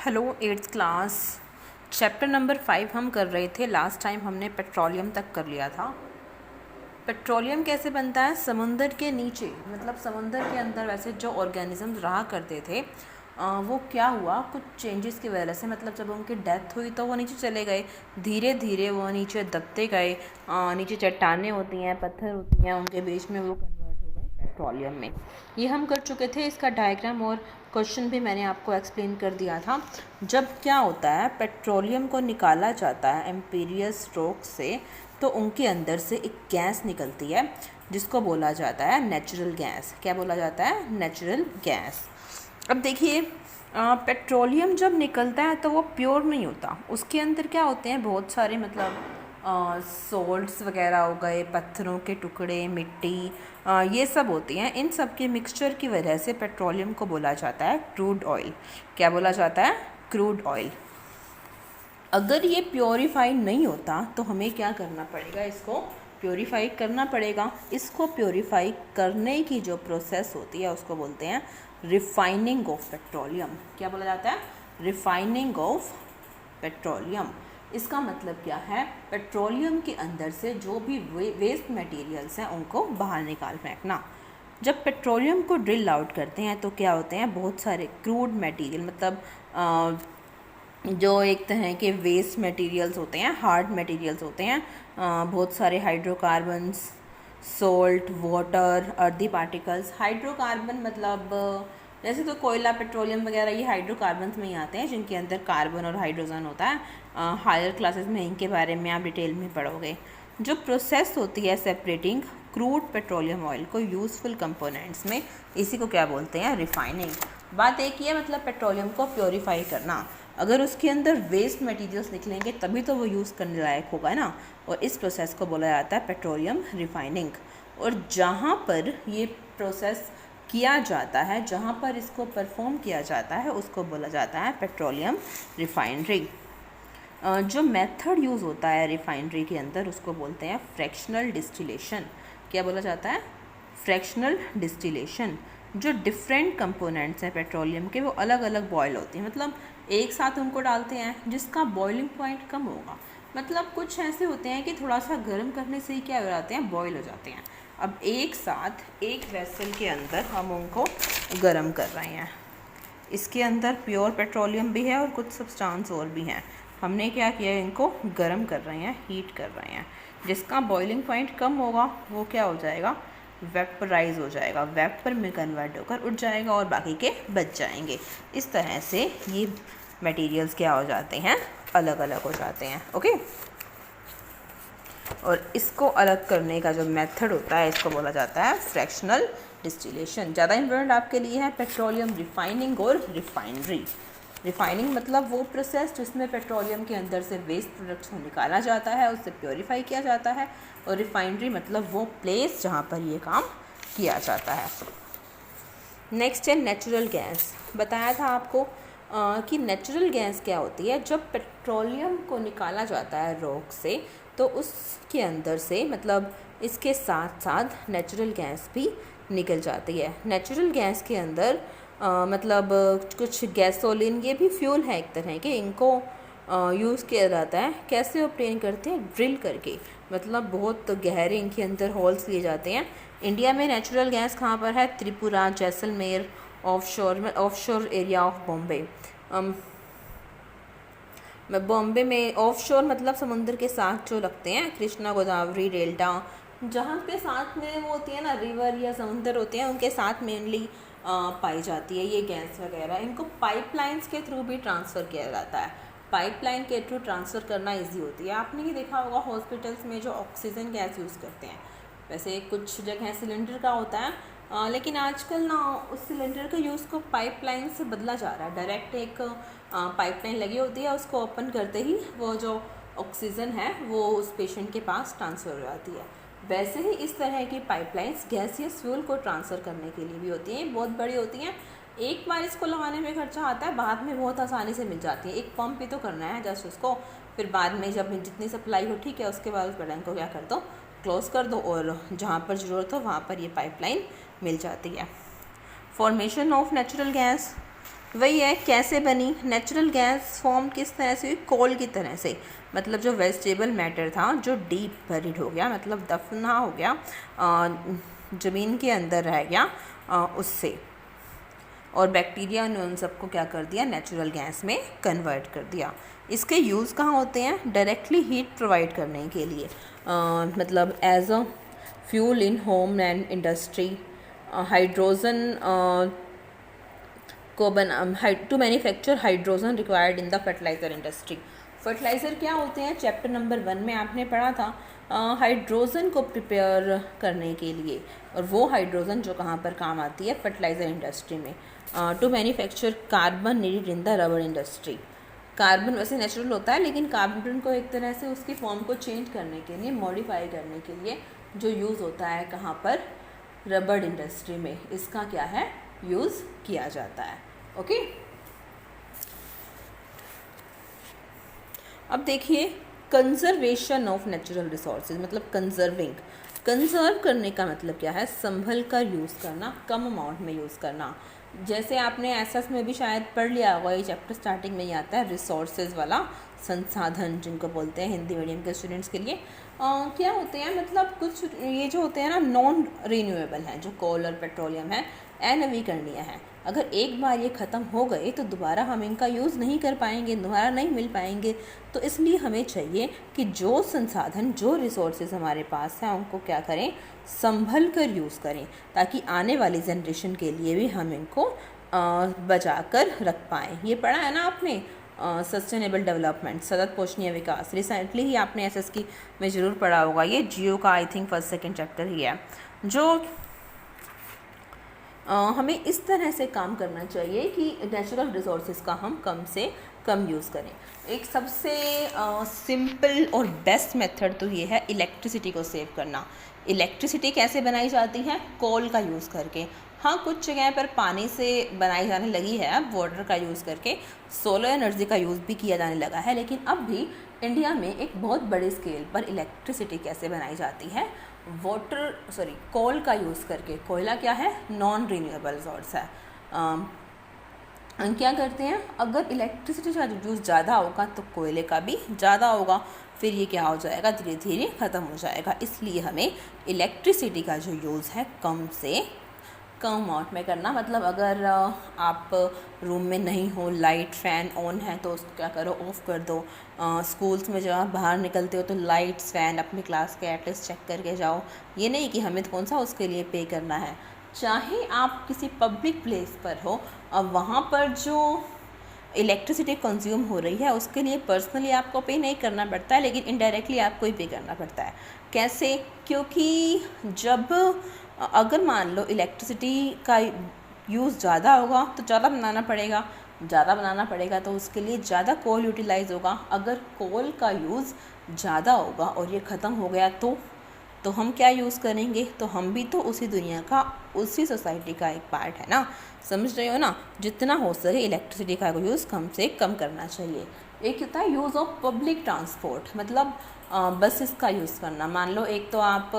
Hello eighth class. Chapter number 5 हम कर रहे थे। लास्ट टाइम हमने पेट्रोलियम तक कर लिया था। पेट्रोलियम कैसे बनता है? समुंदर के नीचे, मतलब समुंदर के अंदर वैसे जो ऑर्गेनिजम्स रहा करते थे वो क्या हुआ, कुछ चेंजेस की वजह से, मतलब जब उनकी डेथ हुई तो वो नीचे चले गए, धीरे धीरे वो नीचे दबते गए। नीचे चट्टानें होती हैं, पत्थर होती हैं, उनके बीच में वो कन्वर्ट हो गए पेट्रोलियम में। ये हम कर चुके थे। इसका डायग्राम और क्वेश्चन भी मैंने आपको एक्सप्लेन कर दिया था। जब क्या होता है, पेट्रोलियम को निकाला जाता है एम्पीरियस स्ट्रोक से, तो उनके अंदर से एक गैस निकलती है जिसको बोला जाता है नेचुरल गैस। क्या बोला जाता है? Natural gas. अब देखिए, पेट्रोलियम जब निकलता है तो वो प्योर नहीं होता। उसके अंदर क्या होते हैं, बहुत सारे मतलब सोल्ट्स वगैरह हो गए, पत्थरों के टुकड़े, मिट्टी, ये सब होती हैं। इन सब के मिक्सचर की वजह से पेट्रोलियम को बोला जाता है क्रूड ऑयल। क्या बोला जाता है? Crude oil. अगर ये प्योरीफाई नहीं होता तो हमें क्या करना पड़ेगा? इसको प्योरीफाई करना पड़ेगा। इसको प्योरीफाई करने की जो प्रोसेस होती है उसको बोलते हैं रिफाइनिंग ऑफ पेट्रोलियम। क्या बोला जाता है? Refining of petroleum. इसका मतलब क्या है? पेट्रोलियम के अंदर से जो भी वेस्ट मटेरियल्स हैं उनको बाहर निकाल फेंकना। जब पेट्रोलियम को ड्रिल आउट करते हैं तो क्या होते हैं, बहुत सारे क्रूड मटेरियल, मतलब जो एक तरह के वेस्ट मटेरियल्स होते हैं, हार्ड मटेरियल्स होते हैं, बहुत सारे hydrocarbons, salt, water, earthy particles. Hydrocarbon मतलब जैसे तो कोयला, पेट्रोलियम वगैरह, ये हाइड्रोकार्बन्स में ही आते हैं जिनके अंदर कार्बन और हाइड्रोजन होता है। हायर क्लासेस में इनके बारे में आप डिटेल में पढ़ोगे। जो प्रोसेस होती है सेपरेटिंग क्रूड पेट्रोलियम ऑयल को यूज़फुल कंपोनेंट्स में, इसी को क्या बोलते हैं? रिफाइनिंग। बात एक ही है, मतलब पेट्रोलियम को प्योरीफाई करना। अगर उसके अंदर वेस्ट मटेरियल्स निकलेंगे तभी तो वो यूज़ करने लायक होगा ना, और इस प्रोसेस को बोला जाता है पेट्रोलियम रिफाइनिंग। और जहाँ पर ये प्रोसेस किया जाता है, जहाँ पर इसको परफॉर्म किया जाता है, उसको बोला जाता है पेट्रोलियम रिफाइनरी। जो मेथड यूज़ होता है रिफाइनरी के अंदर उसको बोलते हैं फ्रैक्शनल डिस्टिलेशन। क्या बोला जाता है? Fractional distillation. जो डिफरेंट कंपोनेंट्स हैं पेट्रोलियम के वो अलग अलग बॉयल होते हैं, मतलब एक साथ उनको डालते हैं जिसका बॉइलिंग पॉइंट कम होगा। मतलब कुछ ऐसे होते हैं कि थोड़ा सा गर्म करने से ही क्या हो जाते हैं, बॉयल हो जाते हैं। अब एक साथ एक वेसल के अंदर हम उनको गर्म कर रहे हैं। इसके अंदर प्योर पेट्रोलियम भी है और कुछ सब्सटेंस और भी हैं। हमने क्या किया, इनको गर्म कर रहे हैं, हीट कर रहे हैं। जिसका बॉइलिंग पॉइंट कम होगा वो क्या हो जाएगा? वेपराइज हो जाएगा, वेपर में कन्वर्ट होकर उठ जाएगा और बाकी के बच जाएंगे। इस तरह से ये मटेरियल्स क्या हो जाते हैं? अलग अलग हो जाते हैं। ओके। और इसको अलग करने का जो मेथड होता है इसको बोला जाता है फ्रैक्शनल डिस्टिलेशन। ज़्यादा इंपॉर्टेंट आपके लिए है पेट्रोलियम रिफाइनिंग और रिफाइनरी। रिफाइनिंग मतलब वो प्रोसेस जिसमें पेट्रोलियम के अंदर से वेस्ट प्रोडक्ट्स को निकाला जाता है, उससे प्योरीफाई किया जाता है। और रिफाइनरी मतलब वो प्लेस जहाँ पर ये काम किया जाता है। नेक्स्ट है नेचुरल गैस। बताया था आपको कि नेचुरल गैस क्या होती है। जब पेट्रोलियम को निकाला जाता है रॉक से तो उसके अंदर से, मतलब इसके साथ साथ नेचुरल गैस भी निकल जाती है। नेचुरल गैस के अंदर मतलब कुछ गैसोलीन, ये भी फ्यूल है एक तरह के, इनको यूज़ किया जाता है। कैसे ऑब्टेन करते हैं? ड्रिल करके, मतलब बहुत गहरे इनके अंदर होल्स लिए जाते हैं। इंडिया में नेचुरल गैस कहाँ पर है? Tripura, Jaisalmer, offshore area of Bombay. Bombay में ऑफशोर मतलब समुद्र के साथ जो लगते हैं, कृष्णा गोदावरी डेल्टा, जहाँ पे साथ में वो होती है ना, रिवर या समुद्र होते हैं, उनके साथ मेनली पाई जाती है ये गैस वगैरह। इनको पाइपलाइंस के थ्रू भी ट्रांसफ़र किया जाता है। पाइपलाइन के थ्रू ट्रांसफ़र करना इजी होती है। आपने ये देखा होगा हॉस्पिटल्स में जो ऑक्सीजन गैस यूज़ करते हैं, वैसे कुछ जगह सिलेंडर का होता है, लेकिन आजकल ना उस सिलेंडर का यूज़ को पाइपलाइन से बदला जा रहा है। डायरेक्ट एक पाइपलाइन लगी होती है, उसको ओपन करते ही वो जो ऑक्सीजन है वो उस पेशेंट के पास ट्रांसफ़र हो जाती है। वैसे ही इस तरह की पाइपलाइंस गैसियस फ्यूल को ट्रांसफ़र करने के लिए भी होती हैं, बहुत बड़ी होती हैं। एक बार इसको लगाने में खर्चा आता है, बाद में बहुत आसानी से मिल जाती है। एक पंप ही तो करना है जस्ट उसको, फिर बाद में जब जितनी सप्लाई हो, ठीक है, उसके बाद उस बटन को क्या कर दो, क्लोज़ कर दो, और जहाँ पर ज़रूरत हो वहाँ पर ये पाइपलाइन मिल जाती है। Formation of natural gas. वही है, कैसे बनी नेचुरल गैस फॉर्म, किस तरह से हुई, कोल की तरह से। मतलब जो वेजिटेबल मैटर था जो डीप बरीड हो गया, मतलब दफना हो गया, ज़मीन के अंदर रह गया, उससे, और बैक्टीरिया ने उन सबको क्या कर दिया, नेचुरल गैस में कन्वर्ट कर दिया। इसके यूज़ कहाँ होते हैं, डायरेक्टली हीट प्रोवाइड करने के लिए, मतलब as a fuel in home and industry, hydrogen को to manufacture hydrogen required in the fertiliser industry. Fertiliser क्या होते हैं, चैप्टर नंबर 1 में आपने पढ़ा था, हाइड्रोजन को प्रिपेयर करने के लिए, और वो हाइड्रोजन जो कहाँ पर काम आती है, फर्टिलाइज़र इंडस्ट्री में। To manufacture carbon needed in the rubber industry. Carbon वैसे नेचुरल होता है, लेकिन कार्बन को एक तरह से उसकी फॉर्म को चेंज करने के लिए, मॉडिफाई करने के लिए जो यूज़ होता है कहाँ पर, रबर इंडस्ट्री में, इसका क्या है, यूज़ किया जाता है। ओके, अब देखिए कंजर्वेशन ऑफ नेचुरल रिसोर्सेज, मतलब कंजर्विंग। कंजर्व करने का मतलब क्या है, संभल कर यूज़ करना, कम अमाउंट में यूज़ करना। जैसे आपने एसएस में भी शायद पढ़ लिया होगा, ये चैप्टर स्टार्टिंग में ही आता है, रिसोर्सेज वाला, संसाधन जिनको बोलते हैं हिंदी मीडियम के स्टूडेंट्स के लिए। क्या होते हैं, मतलब कुछ ये जो होते हैं ना, नॉन रीन्यूएबल हैं, जो कोल और पेट्रोलियम है, अनवीकरणीय हैं। अगर एक बार ये ख़त्म हो गए तो दोबारा हम इनका यूज़ नहीं कर पाएंगे, दोबारा नहीं मिल पाएंगे। तो इसलिए हमें चाहिए कि जो संसाधन, जो रिसोर्सेज हमारे पास हैं, उनको क्या करें, संभल कर यूज़ करें, ताकि आने वाली जनरेशन के लिए भी हम इनको बचा कर रख पाएँ। ये पढ़ा है ना आपने, सस्टेनेबल डेवलपमेंट, सतत पोषणीय विकास, रिसेंटली ही आपने एसएस की में ज़रूर पढ़ा होगा। ये जियो का I think first second chapter ही है। जो हमें इस तरह से काम करना चाहिए कि नेचुरल रिसोर्सेज का हम कम से कम यूज़ करें। एक सबसे सिंपल और बेस्ट मेथड तो ये है इलेक्ट्रिसिटी को सेव करना। इलेक्ट्रिसिटी कैसे बनाई जाती है, कोल का यूज़ करके। हाँ, कुछ जगह पर पानी से बनाई जाने लगी है अब, वाटर का यूज़ करके, सोलर एनर्जी का यूज़ भी किया जाने लगा है। लेकिन अब भी इंडिया में एक बहुत बड़े स्केल पर इलेक्ट्रिसिटी कैसे बनाई जाती है, कोल का यूज़ करके। कोयला क्या है, नॉन रीन्यूएबल रिसोर्स है। क्या करते हैं, अगर इलेक्ट्रिसिटी का यूज़ ज़्यादा होगा तो कोयले का भी ज़्यादा होगा, फिर ये क्या हो जाएगा, धीरे धीरे ख़त्म हो जाएगा। इसलिए हमें इलेक्ट्रिसिटी का जो यूज़ है कम से कम अमाउंट में करना। मतलब अगर आप रूम में नहीं हो, लाइट फ़ैन ऑन है, तो उसको क्या करो, ऑफ़ कर दो। स्कूल्स में जब आप बाहर निकलते हो तो लाइट्स फ़ैन अपनी क्लास के एटलीस्ट चेक करके जाओ। ये नहीं कि हमें कौन सा उसके लिए पे करना है। चाहे आप किसी पब्लिक प्लेस पर हो, अब वहाँ पर जो इलेक्ट्रिसिटी कंज्यूम हो रही है उसके लिए पर्सनली आपको पे नहीं करना पड़ता है, लेकिन इनडायरेक्टली आपको ही पे करना पड़ता है। कैसे, क्योंकि जब अगर मान लो इलेक्ट्रिसिटी का यूज़ ज़्यादा होगा तो ज़्यादा बनाना पड़ेगा, तो उसके लिए ज़्यादा कोल यूटिलाइज़ होगा। अगर कोल का यूज़ ज़्यादा होगा और ये ख़त्म हो गया तो हम क्या यूज़ करेंगे, तो हम भी तो उसी दुनिया का, उसी सोसाइटी का एक पार्ट है ना, समझ रहे हो ना। जितना हो सके इलेक्ट्रिसिटी का यूज़ कम से कम करना चाहिए। एक होता है यूज़ ऑफ पब्लिक ट्रांसपोर्ट, मतलब बसेस का यूज़ करना। मान लो एक तो आप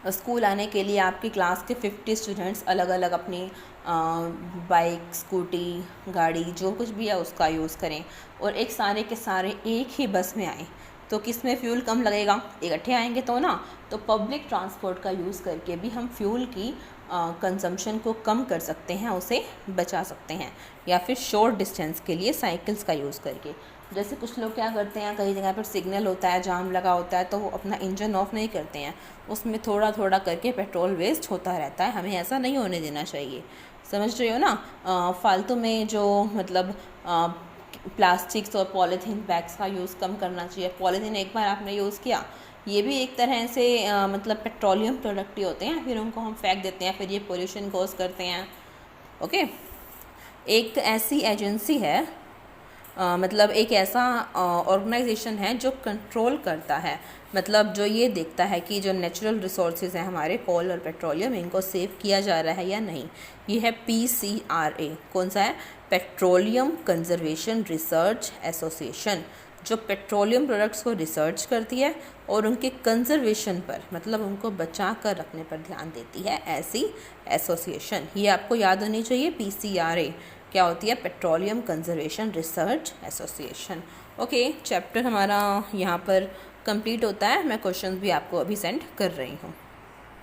स्कूल आने के लिए आपकी क्लास के 50 स्टूडेंट्स अलग अलग अपनी बाइक, स्कूटी, गाड़ी, जो कुछ भी है उसका यूज़ करें, और एक सारे के सारे एक ही बस में आएँ, तो किस में फ्यूल कम लगेगा, इकट्ठे आएंगे तो ना। तो पब्लिक ट्रांसपोर्ट का यूज़ करके भी हम फ्यूल की कंजम्पशन को कम कर सकते हैं, उसे बचा सकते हैं। या फिर शॉर्ट डिस्टेंस के लिए साइकिल्स का यूज़ करके। जैसे कुछ लोग क्या करते हैं, कई जगह पर सिग्नल होता है, जाम लगा होता है, तो वो अपना इंजन ऑफ नहीं करते हैं, उसमें थोड़ा थोड़ा करके पेट्रोल वेस्ट होता रहता है। हमें ऐसा नहीं होने देना चाहिए, समझ रहे हो ना। फालतू में जो मतलब प्लास्टिक्स और पॉलीथीन बैग्स का यूज़ कम करना चाहिए। पॉलीथीन एक बार आपने यूज़ किया, ये भी एक तरह से मतलब पेट्रोलियम प्रोडक्ट ही होते हैं, फिर उनको हम फेंक देते हैं, फिर ये पोल्यूशन कॉज करते हैं। ओके, एक ऐसी एजेंसी है, मतलब एक ऐसा ऑर्गेनाइजेशन है जो कंट्रोल करता है, मतलब जो ये देखता है कि जो नेचुरल रिसोर्सेज हैं हमारे, कोल और पेट्रोलियम, इनको सेव किया जा रहा है या नहीं। ये है PCRA। कौन सा है, पेट्रोलियम कंजर्वेशन रिसर्च एसोसिएशन, जो पेट्रोलियम प्रोडक्ट्स को रिसर्च करती है और उनके कंजर्वेशन पर, मतलब उनको बचा कर रखने पर ध्यान देती है, ऐसी एसोसिएशन। ये आपको याद होनी चाहिए, PCRA क्या होती है, petroleum conservation research association. Okay, chapter हमारा यहाँ पर कंप्लीट होता है। मैं क्वेश्चंस भी आपको अभी सेंड कर रही हूँ।